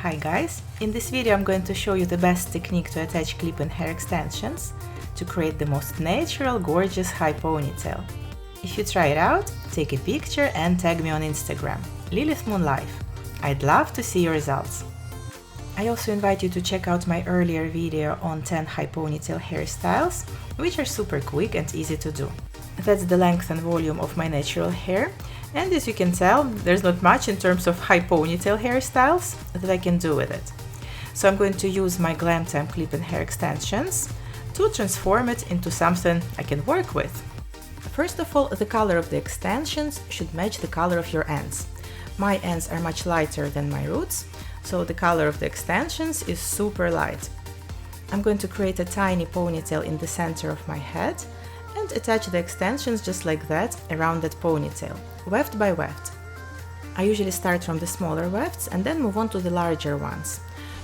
Hi guys, in this video I'm going to show you the best technique to attach clip-in hair extensions to create the most natural, gorgeous high ponytail. If you try it out, take a picture and tag me on Instagram, Lilith Life. I'd love to see your results. I also invite you to check out my earlier video on 10 high ponytail hairstyles, which are super quick and easy to do. That's the length and volume of my natural hair, and as you can tell, there's not much in terms of high ponytail hairstyles that I can do with it. So I'm going to use my Glam Time clip-in hair extensions to transform it into something I can work with. First of all, the color of the extensions should match the color of your ends. My ends are much lighter than my roots, so the color of the extensions is super light. I'm going to create a tiny ponytail in the center of my head and attach the extensions just like that around that ponytail, weft by weft. I usually start from the smaller wefts and then move on to the larger ones.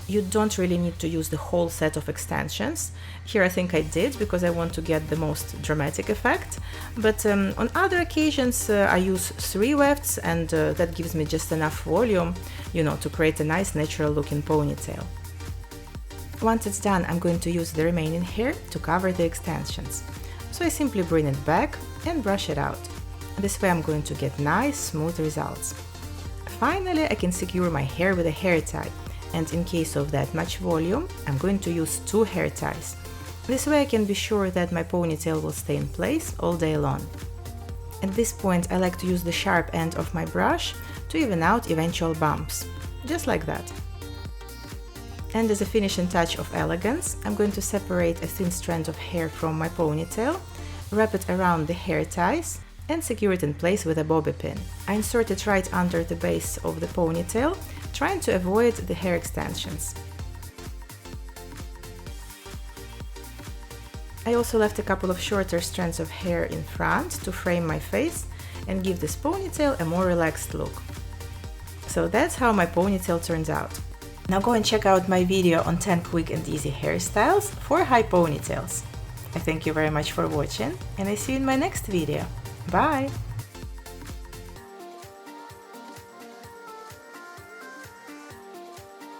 You don't really need to use the whole set of extensions. Here I think I did because I want to get the most dramatic effect, but on other occasions I use 3 wefts and that gives me just enough volume, to create a nice natural looking ponytail. Once it's done, I'm going to use the remaining hair to cover the extensions. So I simply bring it back and brush it out. This way I'm going to get nice, smooth results. Finally, I can secure my hair with a hair tie, and in case of that much volume, I'm going to use 2 hair ties. This way I can be sure that my ponytail will stay in place all day long. At this point, I like to use the sharp end of my brush to even out eventual bumps, just like that. And as a finishing touch of elegance, I'm going to separate a thin strand of hair from my ponytail, wrap it around the hair ties, and secure it in place with a bobby pin. I insert it right under the base of the ponytail, trying to avoid the hair extensions. I also left a couple of shorter strands of hair in front to frame my face and give this ponytail a more relaxed look. So that's how my ponytail turns out. Now go and check out my video on 10 quick and easy hairstyles for high ponytails. I thank you very much for watching, and I see you in my next video. Bye!